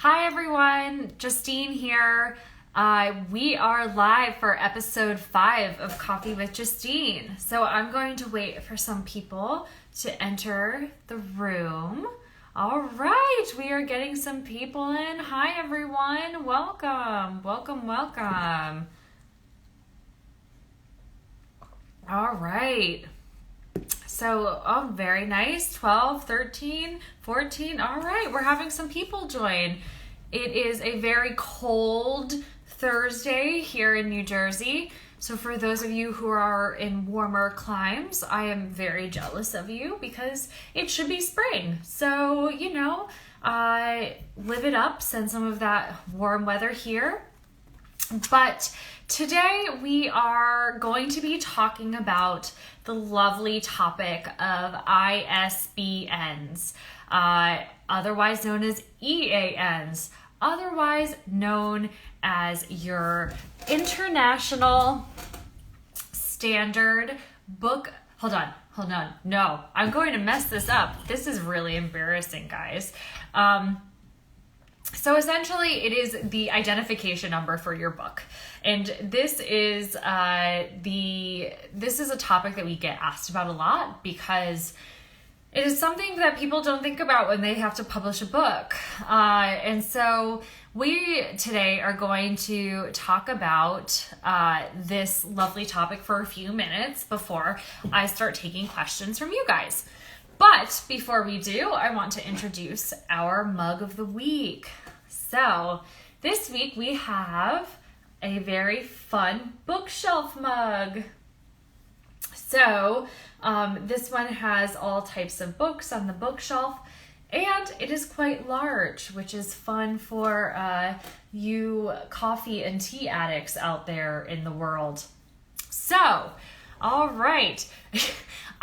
Hi everyone, Justine here. We are live for episode 5 of Coffee with Justine. So I'm going to wait for some people to enter the room. All right, we are getting some people in. Hi everyone, welcome. All right. So, very nice. 12, 13, 14. All right, we're having some people join. It is a very cold Thursday here in New Jersey. So for those of you who are in warmer climes, I am very jealous of you because it should be spring. So, live it up, send some of that warm weather here. But today we are going to be talking about the lovely topic of ISBNs, otherwise known as EANs, otherwise known as your International Standard Book. Hold on. No, I'm going to mess this up. This is really embarrassing, guys. So essentially, it is the identification number for your book, and this is a topic that we get asked about a lot because it is something that people don't think about when they have to publish a book. And so we today are going to talk about this lovely topic for a few minutes before I start taking questions from you guys. But before we do, I want to introduce our mug of the week. So this week we have a very fun bookshelf mug. So this one has all types of books on the bookshelf, and it is quite large, which is fun for you coffee and tea addicts out there in the world. So, all right.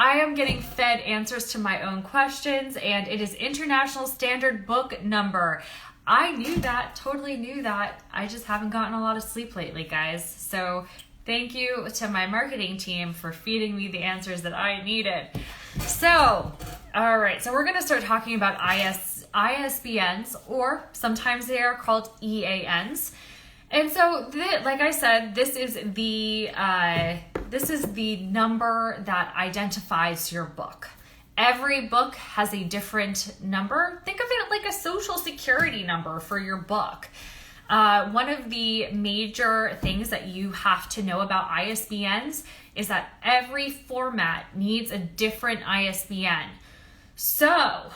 I am getting fed answers to my own questions, and it is International Standard Book Number. I knew that, totally knew that. I just haven't gotten a lot of sleep lately, guys. So thank you to my marketing team for feeding me the answers that I needed. So, all right, so we're going to start talking about ISBNs, or sometimes they are called EANs. And so, like I said, this is the number that identifies your book. Every book has a different number. Think of it like a social security number for your book. One of the major things that you have to know about ISBNs is that every format needs a different ISBN. So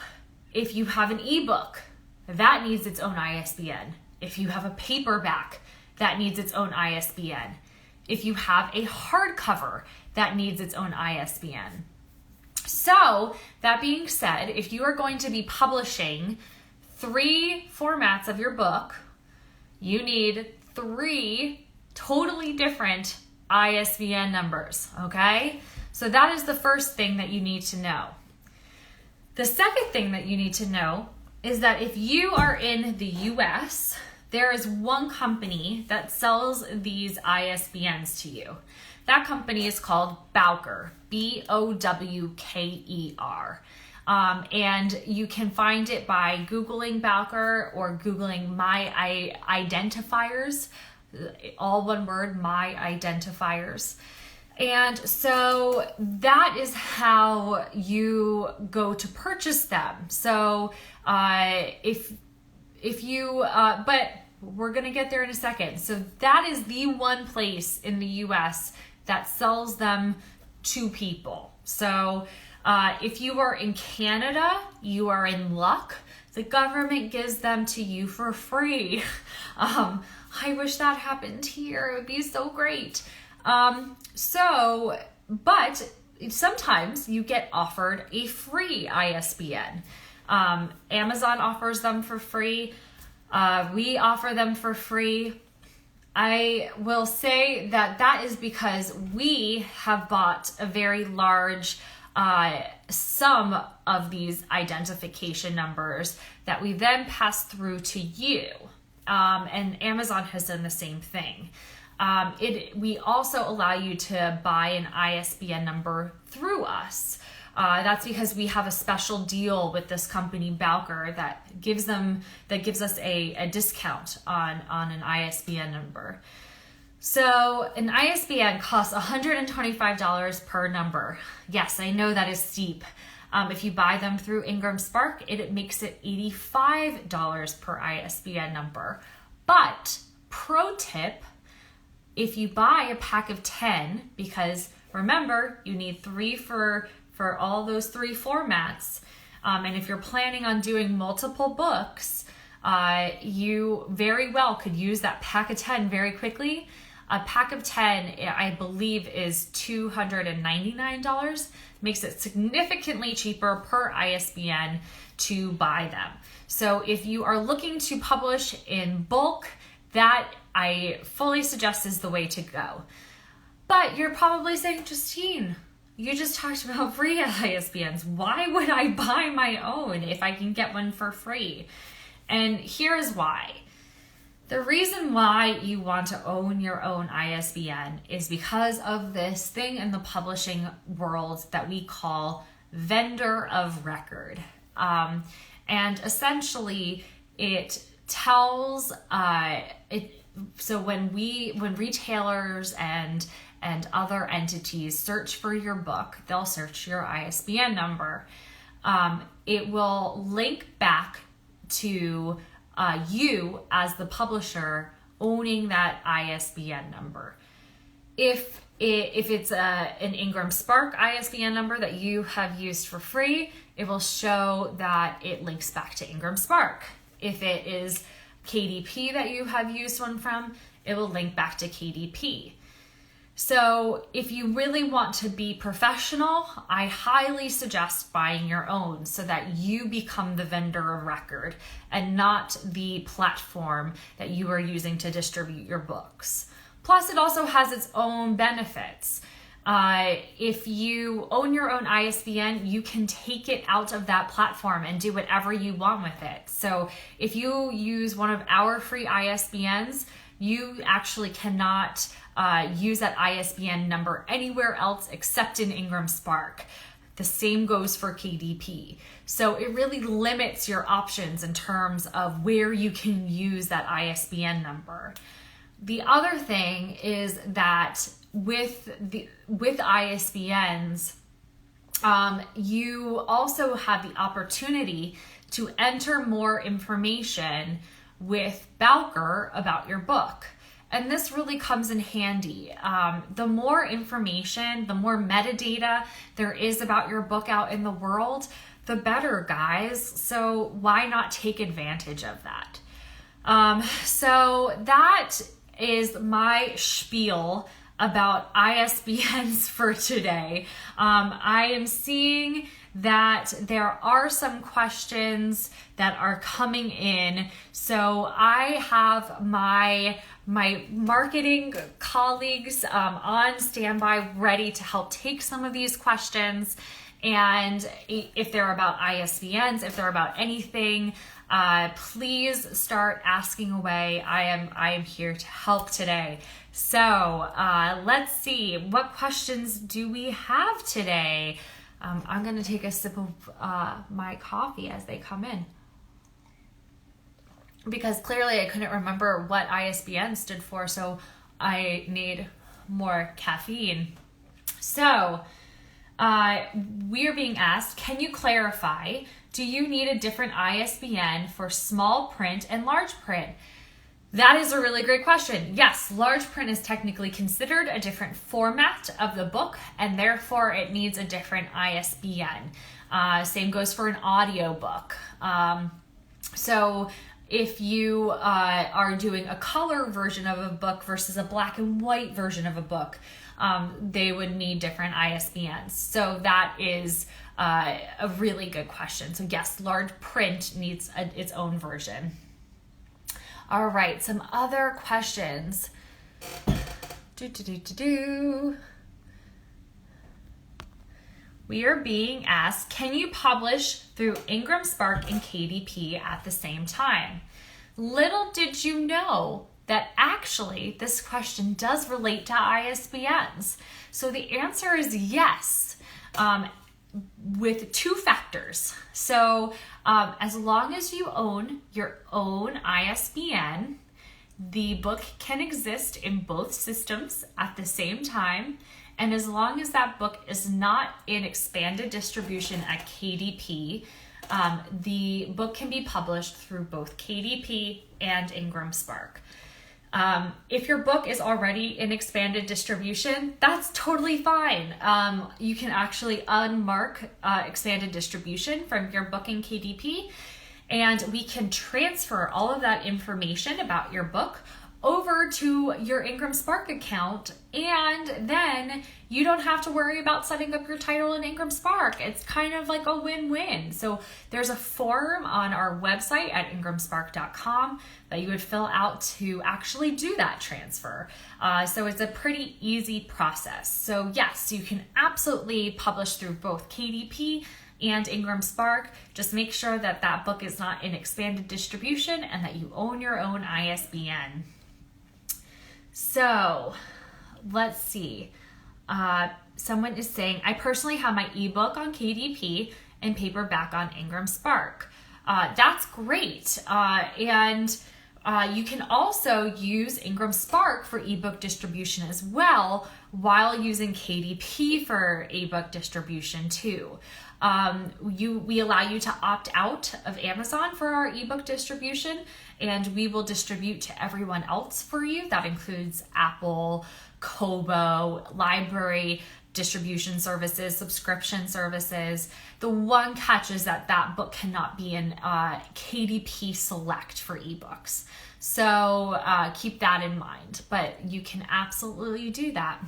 if you have an ebook, that needs its own ISBN. If you have a paperback, that needs its own ISBN. If you have a hardcover, that needs its own ISBN. So, that being said, if you are going to be publishing 3 formats of your book, you need 3 totally different ISBN numbers, okay? So that is the first thing that you need to know. The second thing that you need to know is that if you are in the US, there is one company that sells these ISBNs to you. That company is called Bowker, Bowker. And you can find it by Googling Bowker or Googling My Identifiers, all one word, My Identifiers. And so that is how you go to purchase them. So if you, but we're going to get there in a second. So that is the one place in the US that sells them to people. So if you are in Canada, you are in luck. The government gives them to you for free. I wish that happened here. It would be so great. But sometimes you get offered a free ISBN. Amazon offers them for free. We offer them for free. I will say that is because we have bought a very large sum of these identification numbers that we then pass through to you. And Amazon has done the same thing. We also allow you to buy an ISBN number through us. That's because we have a special deal with this company, Bowker, that gives us a discount on an ISBN number. So an ISBN costs $125 per number. Yes, I know that is steep. If you buy them through IngramSpark, it makes it $85 per ISBN number. But pro tip, if you buy a pack of 10, because remember, you need 3 for all those 3 formats, and if you're planning on doing multiple books, you very well could use that pack of 10 very quickly. A pack of 10, I believe, is $299. Makes it significantly cheaper per ISBN to buy them. So if you are looking to publish in bulk, that I fully suggest is the way to go. But you're probably saying, Justine, you just talked about free ISBNs. Why would I buy my own if I can get one for free? And here's why. The reason why you want to own your own ISBN is because of this thing in the publishing world that we call vendor of record. And essentially it tells, so when retailers and other entities search for your book, they'll search your ISBN number. It will link back to you as the publisher owning that ISBN number. If it's an IngramSpark ISBN number that you have used for free, it will show that it links back to IngramSpark. If it is KDP that you have used one from, it will link back to KDP. So if you really want to be professional, I highly suggest buying your own so that you become the vendor of record and not the platform that you are using to distribute your books. Plus, it also has its own benefits. If you own your own ISBN, you can take it out of that platform and do whatever you want with it. So if you use one of our free ISBNs, you actually cannot use that ISBN number anywhere else except in IngramSpark. The same goes for KDP. So it really limits your options in terms of where you can use that ISBN number. The other thing is that with ISBNs, you also have the opportunity to enter more information with Bowker about your book. And this really comes in handy. The more information, the more metadata there is about your book out in the world, the better, guys. So why not take advantage of that? So that is my spiel about ISBNs for today. I am seeing that there are some questions that are coming in. So I have my marketing colleagues on standby ready to help take some of these questions. And if they're about ISBNs, if they're about anything, please start asking away. I am here to help today. So let's see, what questions do we have today? I'm going to take a sip of my coffee as they come in, because clearly I couldn't remember what ISBN stood for, so I need more caffeine. So we are being asked, can you clarify, do you need a different ISBN for small print and large print? That is a really great question. Yes, large print is technically considered a different format of the book, and therefore it needs a different ISBN. Same goes for an audiobook. So if you are doing a color version of a book versus a black and white version of a book, they would need different ISBNs. So that is a really good question. So yes, large print needs its own version. All right, some other questions. We are being asked, can you publish through IngramSpark and KDP at the same time? Little did you know that actually this question does relate to ISBNs. So the answer is yes. with two factors. So as long as you own your own ISBN, the book can exist in both systems at the same time. And as long as that book is not in expanded distribution at KDP, the book can be published through both KDP and IngramSpark. If your book is already in expanded distribution, that's totally fine. You can actually unmark expanded distribution from your book in KDP, and we can transfer all of that information about your book over to your IngramSpark account, and then you don't have to worry about setting up your title in IngramSpark. It's kind of like a win-win. So there's a form on our website at ingramspark.com that you would fill out to actually do that transfer. So it's a pretty easy process. So yes, you can absolutely publish through both KDP and IngramSpark. Just make sure that that book is not in expanded distribution and that you own your own ISBN. So let's see. Someone is saying, I personally have my ebook on KDP and paperback on IngramSpark. That's great. And you can also use IngramSpark for ebook distribution as well, while using KDP for ebook distribution too. We allow you to opt out of Amazon for our ebook distribution, and we will distribute to everyone else for you. That includes Apple, Kobo, library distribution services, subscription services. The one catch is that that book cannot be in KDP Select for ebooks. So keep that in mind, but you can absolutely do that.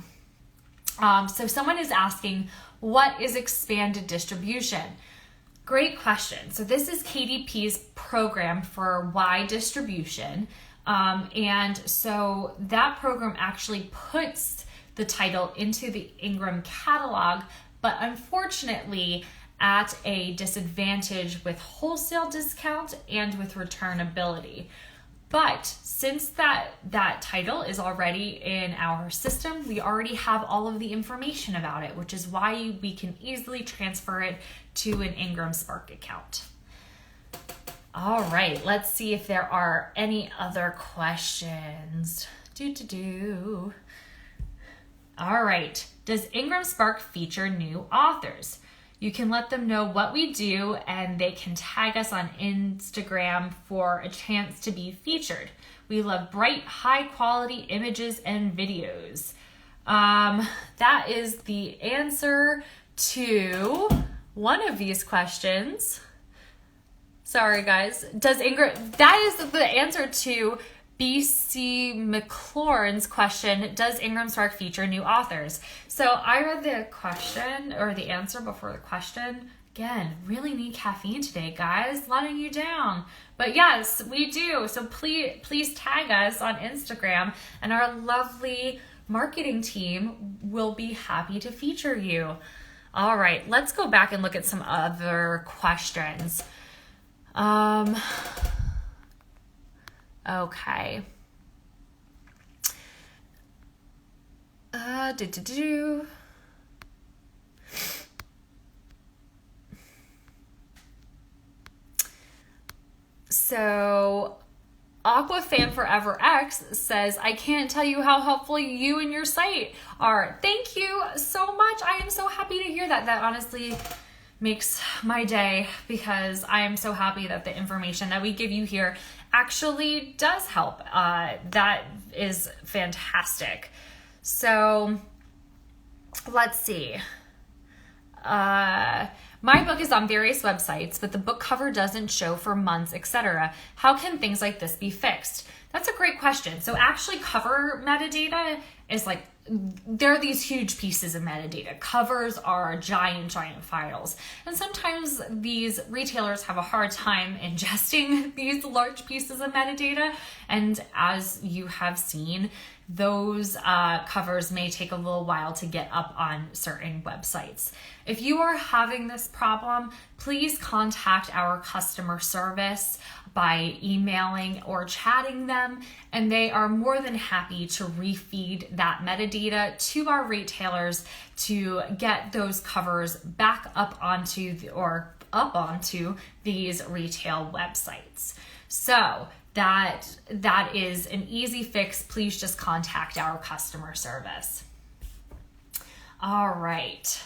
So someone is asking, what is expanded distribution? Great question. So this is KDP's program for wide distribution. And so that program actually puts the title into the Ingram catalog, but unfortunately at a disadvantage with wholesale discount and with returnability. But since that title is already in our system, we already have all of the information about it, which is why we can easily transfer it to an IngramSpark account. All right, let's see if there are any other questions. All right, does IngramSpark feature new authors? You can let them know what we do, and they can tag us on Instagram for a chance to be featured. We love bright, high-quality images and videos. That is the answer to one of these questions. Sorry, guys. That is the answer to BC McLaurin's question, does IngramSpark feature new authors? So I read the question, or the answer before the question. Again, really need caffeine today, guys, letting you down. But yes, we do. So please tag us on Instagram, and our lovely marketing team will be happy to feature you. All right, let's go back and look at some other questions. Okay. So Aquafan Forever X says, I can't tell you how helpful you and your site are. Thank you so much. I am so happy to hear that. That honestly makes my day, because I am so happy that the information that we give you here actually does help. That is fantastic. So let's see. My book is on various websites, but the book cover doesn't show for months, etc. How can things like this be fixed? That's a great question. So actually cover metadata is like, there are these huge pieces of metadata. Covers are giant files. And sometimes these retailers have a hard time ingesting these large pieces of metadata. And as you have seen, those covers may take a little while to get up on certain websites. If you are having this problem, please contact our customer service by emailing or chatting them, and they are more than happy to refeed that metadata to our retailers to get those covers back up onto these retail websites. So that is an easy fix. Please just contact our customer service. All right,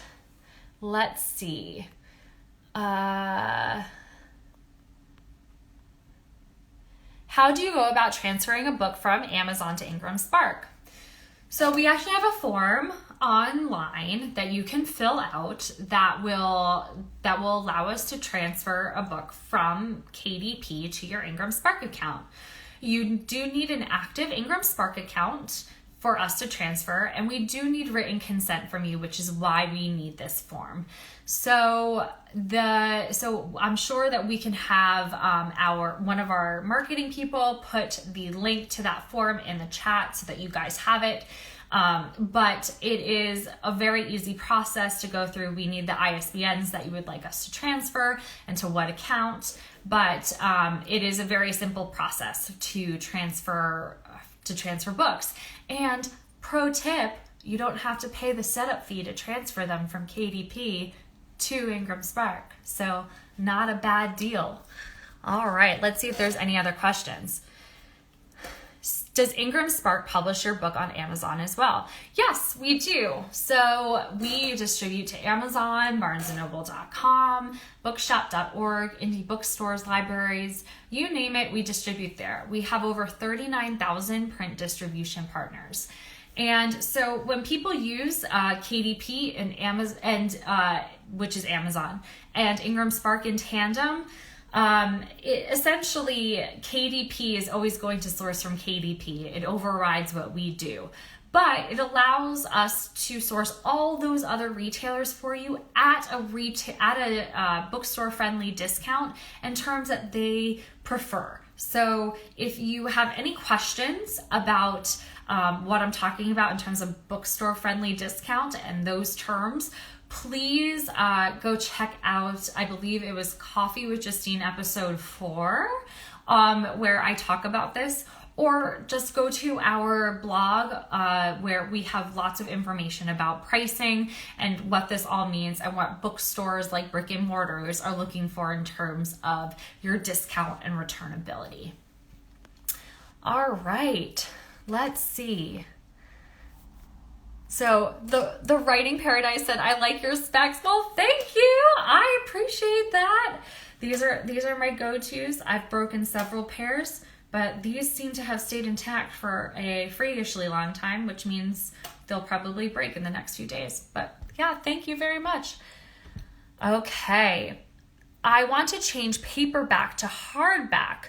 let's see. How do you go about transferring a book from Amazon to IngramSpark? So we actually have a form online that you can fill out that will allow us to transfer a book from KDP to your IngramSpark account. You do need an active IngramSpark account for us to transfer, and we do need written consent from you, which is why we need this form. So I'm sure that we can have one of our marketing people put the link to that form in the chat so that you guys have it. But it is a very easy process to go through. We need the ISBNs that you would like us to transfer and to what account. But it is a very simple process to transfer books. And pro tip, you don't have to pay the setup fee to transfer them from KDP to IngramSpark. So not a bad deal. All right, let's see if there's any other questions. Does IngramSpark publish your book on Amazon as well? Yes, we do. So we distribute to Amazon, BarnesandNoble.com, Bookshop.org, indie bookstores, libraries, you name it, we distribute there. We have over 39,000 print distribution partners. And so when people use KDP and Amazon, which is Amazon, and IngramSpark in tandem, essentially KDP is always going to source from KDP. It overrides what we do, but it allows us to source all those other retailers for you at a bookstore friendly discount in terms that they prefer. So if you have any questions about what I'm talking about in terms of bookstore friendly discount and those terms, please go check out, I believe it was Coffee with Justine episode 4, where I talk about this, or just go to our blog where we have lots of information about pricing and what this all means and what bookstores like brick and mortars are looking for in terms of your discount and returnability. All right, let's see. So the Writing Paradise said, I like your specs. Well, thank you. I appreciate that. These are my go-tos. I've broken several pairs, but these seem to have stayed intact for a freakishly long time, which means they'll probably break in the next few days. But yeah, thank you very much. Okay. I want to change paperback to hardback.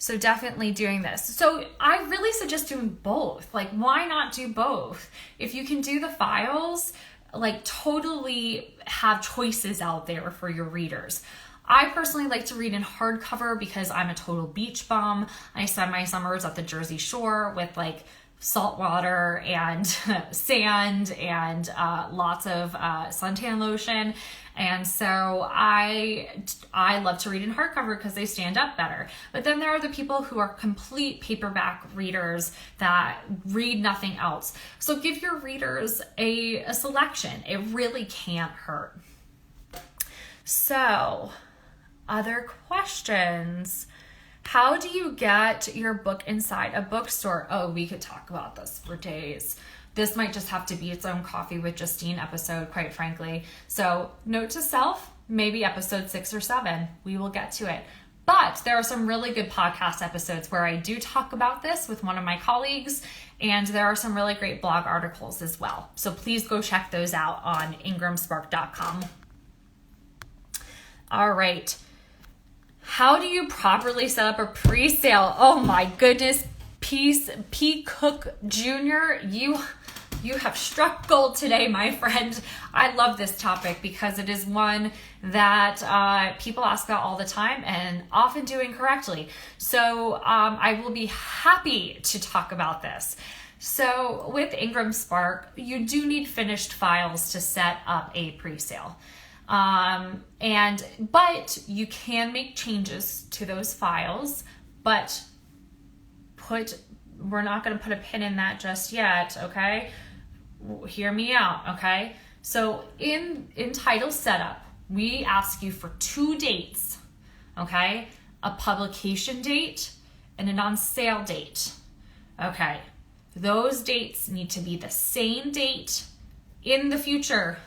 So definitely doing this. So I really suggest doing both. Like, why not do both? If you can do the files, like totally have choices out there for your readers. I personally like to read in hardcover because I'm a total beach bum. I spend my summers at the Jersey Shore with like salt water and sand and lots of suntan lotion. And so I love to read in hardcover because they stand up better. But then there are the people who are complete paperback readers that read nothing else. So give your readers a selection. It really can't hurt. So, other questions. How do you get your book inside a bookstore? Oh, we could talk about this for days. This might just have to be its own Coffee with Justine episode, quite frankly. So note to self, maybe episode 6 or 7, we will get to it. But there are some really good podcast episodes where I do talk about this with one of my colleagues, and there are some really great blog articles as well. So please go check those out on IngramSpark.com. All right. How do you properly set up a pre-sale? Oh my goodness, P. Cook Jr., you have struck gold today, my friend. I love this topic because it is one that people ask about all the time and often do incorrectly. So I will be happy to talk about this. So with IngramSpark, you do need finished files to set up a pre-sale. But you can make changes to those files, but we're not going to put a pin in that just yet, okay? Hear me out, okay? So in title setup, we ask you for 2 dates, okay? A publication date and an on sale date, okay? Those dates need to be the same date in the future.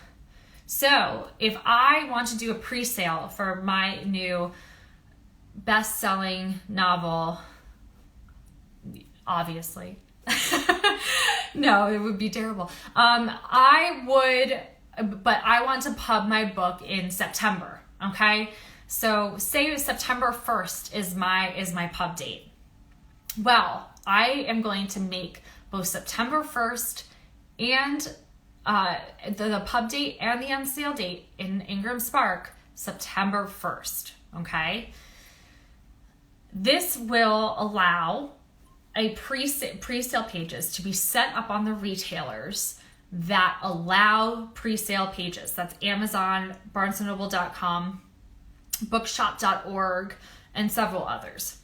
So if I want to do a pre-sale for my new best-selling novel, obviously, no, it would be terrible. I want to pub my book in September, okay? So say September 1st is my pub date. Well, I am going to make both September 1st and the pub date and the on sale date in IngramSpark September 1st, okay? This will allow a pre-sale pages to be set up on the retailers that allow pre-sale pages. That's Amazon, BarnesandNoble.com, Bookshop.org, and several others.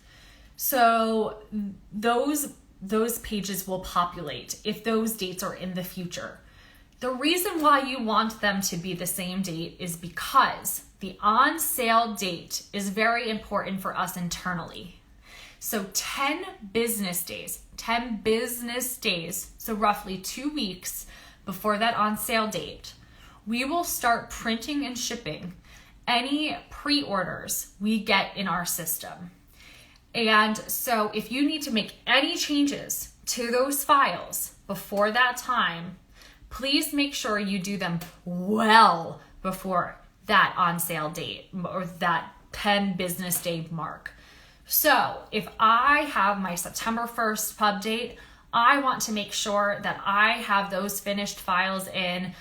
So those pages will populate if those dates are in the future. The reason why you want them to be the same date is because the on sale date is very important for us internally. So 10 business days, so roughly 2 weeks before that on sale date, we will start printing and shipping any pre-orders we get in our system. And so if you need to make any changes to those files before that time, please make sure you do them well before that on sale date or that 10 business day mark. So if I have my September 1st pub date, I want to make sure that I have those finished files in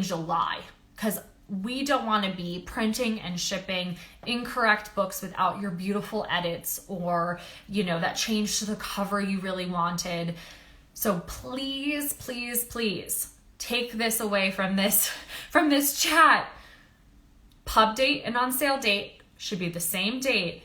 July, because we don't want to be printing and shipping incorrect books without your beautiful edits or, that change to the cover you really wanted. So please, please, please take this away from this chat. Pub date and on sale date should be the same date,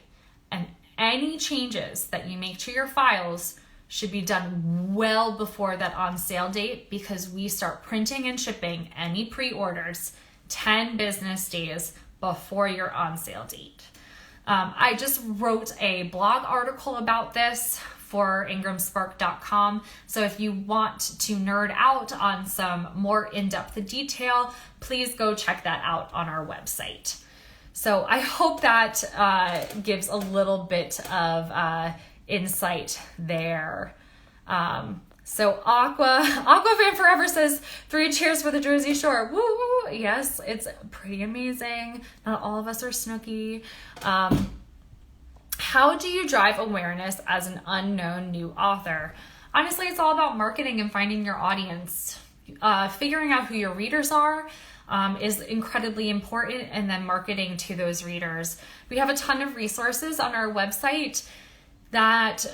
and any changes that you make to your files should be done well before that on sale date, because we start printing and shipping any pre-orders 10 business days before your on sale date. I just wrote a blog article about this for IngramSpark.com. So if you want to nerd out on some more in-depth detail, please go check that out on our website. So I hope that gives a little bit of insight there. So Aqua Fan Forever says 3 cheers for the Jersey Shore. Woo woo. Yes, it's pretty amazing. Not all of us are Snooki. How do you drive awareness as an unknown new author? Honestly, it's all about marketing and finding your audience. Figuring out who your readers are is incredibly important, and then marketing to those readers. We have a ton of resources on our website that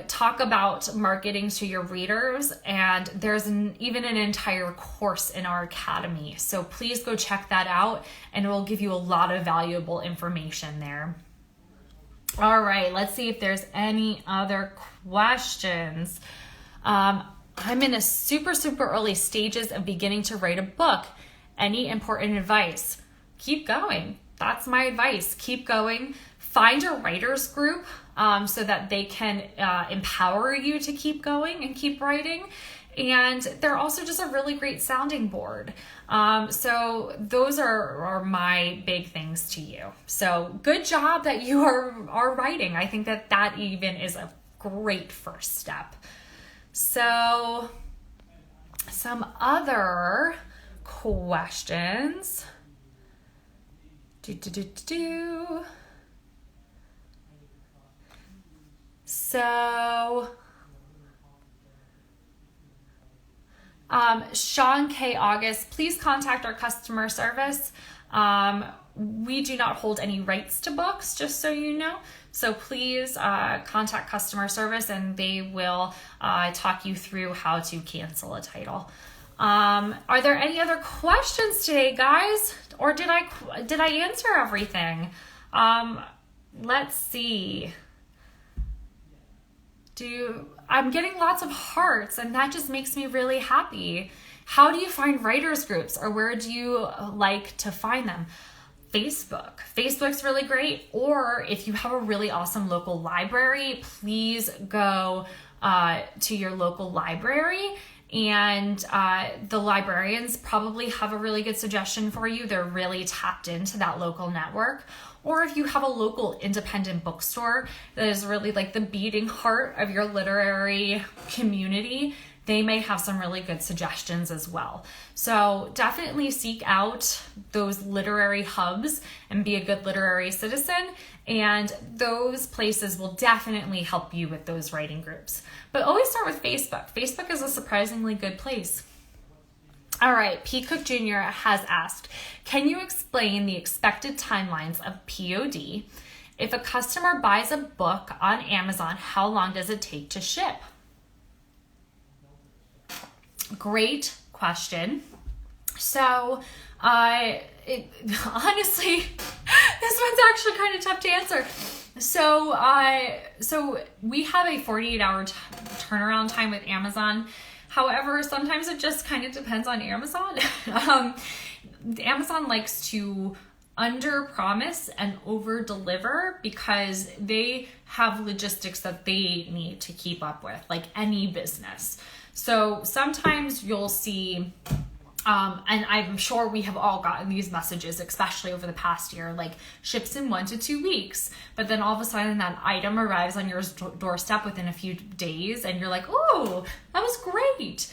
talk about marketing to your readers, and there's even an entire course in our academy. So please go check that out, and it will give you a lot of valuable information there. All right, let's see if there's any other questions. I'm in a super early stages of beginning to write a book. Any important advice? Keep going. That's my advice. Keep going. Find a writers group so that they can empower you to keep going and keep writing. And they're also just a really great sounding board. So those are my big things to you. So good job that you are writing. I think that even is a great first step. So some other questions. So, Sean K. August, please contact our customer service. We do not hold any rights to books, just so you know. So please contact customer service, and they will talk you through how to cancel a title. Are there any other questions today, guys? Or did I answer everything? Let's see. I'm getting lots of hearts, and that just makes me really happy. How do you find writers groups, or where do you like to find them? Facebook. Facebook's really great. Or if you have a really awesome local library, please go to your local library, and the librarians probably have a really good suggestion for you. They're really tapped into that local network. Or if you have a local independent bookstore that is really like the beating heart of your literary community, they may have some really good suggestions as well. So definitely seek out those literary hubs and be a good literary citizen. And those places will definitely help you with those writing groups. But always start with Facebook. Facebook is a surprisingly good place. All right, P. Cook Jr. has asked, can you explain the expected timelines of POD? If a customer buys a book on Amazon, how long does it take to ship? Great question. So, honestly, this one's actually kind of tough to answer. So we have a 48-hour turnaround time with Amazon. However, sometimes it just kind of depends on Amazon. Amazon likes to under-promise and over-deliver because they have logistics that they need to keep up with, like any business. So sometimes you'll see, and I'm sure we have all gotten these messages, especially over the past year, like ships in 1 to 2 weeks, but then all of a sudden that item arrives on your doorstep within a few days and you're like, oh, that was great.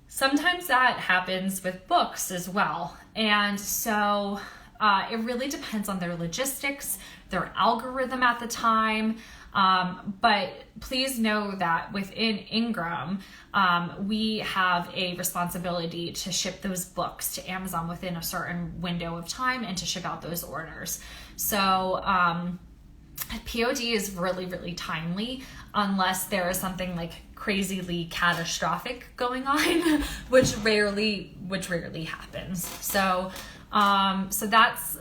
Sometimes that happens with books as well. And so it really depends on their logistics, their algorithm at the time. But please know that within Ingram, we have a responsibility to ship those books to Amazon within a certain window of time and to ship out those orders. So POD is really, really timely unless there is something like crazily catastrophic going on, which rarely happens. So that's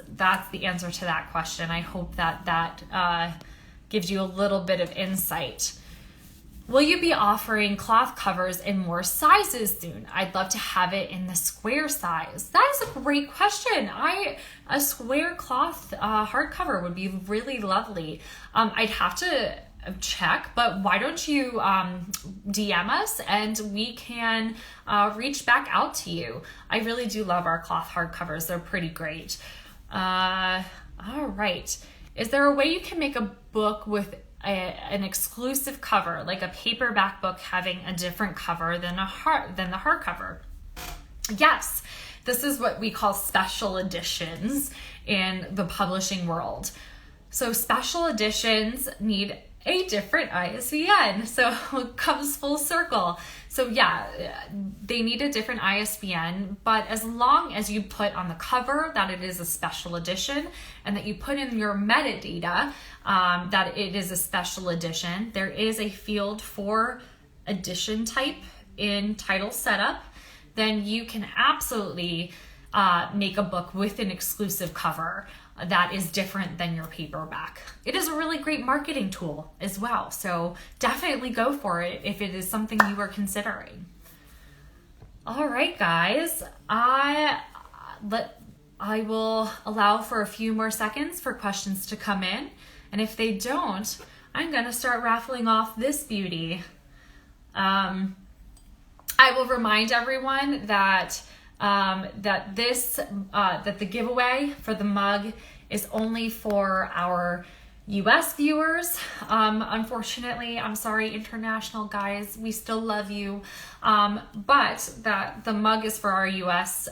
the answer to that question. I hope that gives you a little bit of insight. Will you be offering cloth covers in more sizes soon? I'd love to have it in the square size. That is a great question. A square cloth hardcover would be really lovely. I'd have to check, but why don't you DM us and we can reach back out to you. I really do love our cloth hardcovers. They're pretty great. All right. Is there a way you can make a book with an exclusive cover, like a paperback book having a different cover than the hardcover? Yes, this is what we call special editions in the publishing world. So special editions need a different ISBN, so it comes full circle. So yeah, they need a different ISBN, but as long as you put on the cover that it is a special edition and that you put in your metadata that it is a special edition, there is a field for edition type in title setup, then you can absolutely make a book with an exclusive cover that is different than your paperback. It is a really great marketing tool as well. So definitely go for it if it is something you are considering. All right, guys, I will allow for a few more seconds for questions to come in. And if they don't, I'm going to start raffling off this beauty. I will remind everyone that the giveaway for the mug is only for our US viewers. Unfortunately, I'm sorry, international guys, we still love you. But that the mug is for our US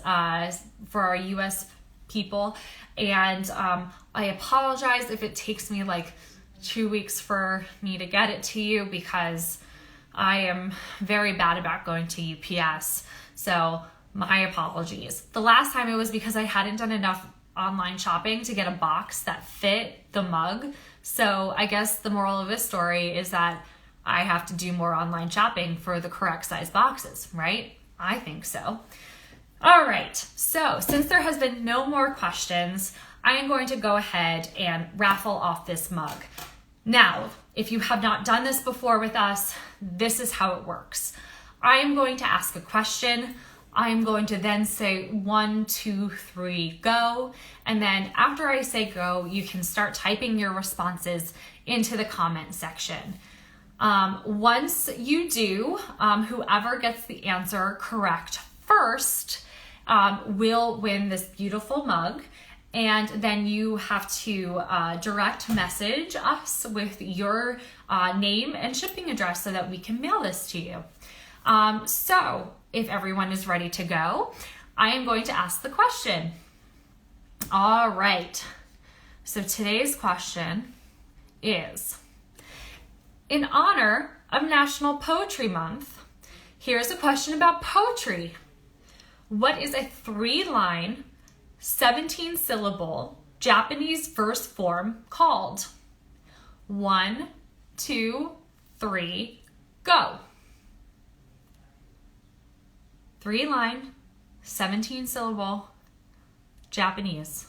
people. And I apologize if it takes me like 2 weeks for me to get it to you because I am very bad about going to UPS. So my apologies. The last time it was because I hadn't done enough online shopping to get a box that fit the mug. So I guess the moral of this story is that I have to do more online shopping for the correct size boxes, right? I think so. All right, so since there has been no more questions, I am going to go ahead and raffle off this mug. Now, if you have not done this before with us, this is how it works. I am going to ask a question. I am going to then say 1, 2, 3, go. And then after I say go, you can start typing your responses into the comment section. Once you do, whoever gets the answer correct first will win this beautiful mug. And then you have to direct message us with your name and shipping address so that we can mail this to you. So if everyone is ready to go, I am going to ask the question. All right. So today's question is, in honor of National Poetry Month, here's a question about poetry. What is a 3-line, 17-syllable Japanese verse form called? 1, 2, 3, go. 3-line, 17-syllable Japanese.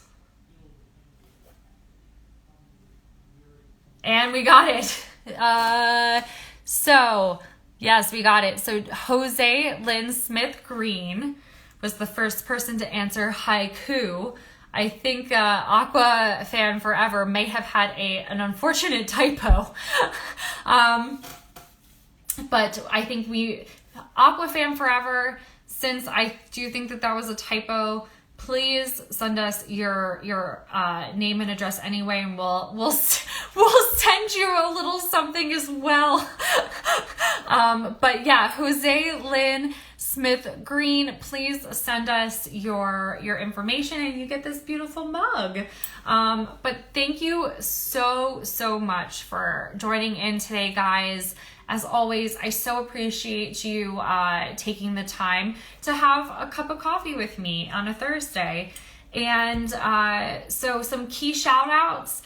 And we got it. So, yes, we got it. So Jose Lynn Smith Green was the first person to answer haiku. I think Aqua Fan Forever may have had an unfortunate typo. But I think Aqua Fan Forever, since I do think that was a typo, please send us your name and address anyway, and we'll send you a little something as well. But yeah, Jose Lynn Smith Green, please send us your information and you get this beautiful mug. But thank you so much for joining in today, guys. As always, I so appreciate you taking the time to have a cup of coffee with me on a Thursday. And so some key shout outs.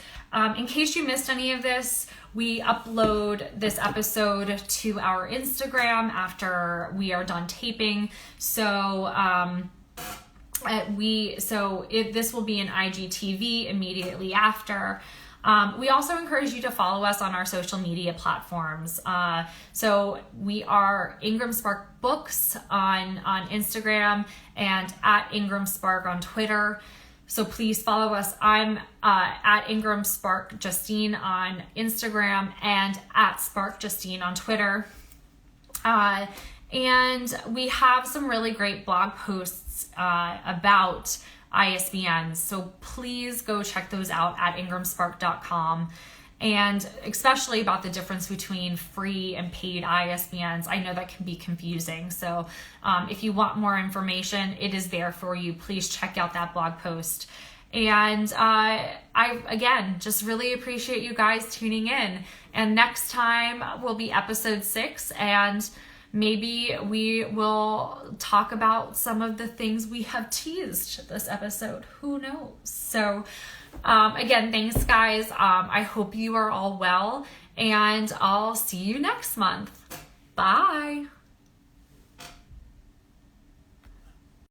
In case you missed any of this, we upload this episode to our Instagram after we are done taping. So this will be an IGTV immediately after. We also encourage you to follow us on our social media platforms. So we are IngramSpark Books on Instagram and at IngramSpark on Twitter. So please follow us. I'm at IngramSpark Justine on Instagram and at Spark Justine on Twitter. And we have some really great blog posts about ISBNs. So please go check those out at ingramspark.com, and especially about the difference between free and paid ISBNs. I know that can be confusing. So if you want more information, it is there for you. Please check out that blog post. And I, again, just really appreciate you guys tuning in. And next time will be episode 6, and maybe we will talk about some of the things we have teased this episode. Who knows? So again, thanks guys. I hope you are all well, and I'll see you next month. Bye.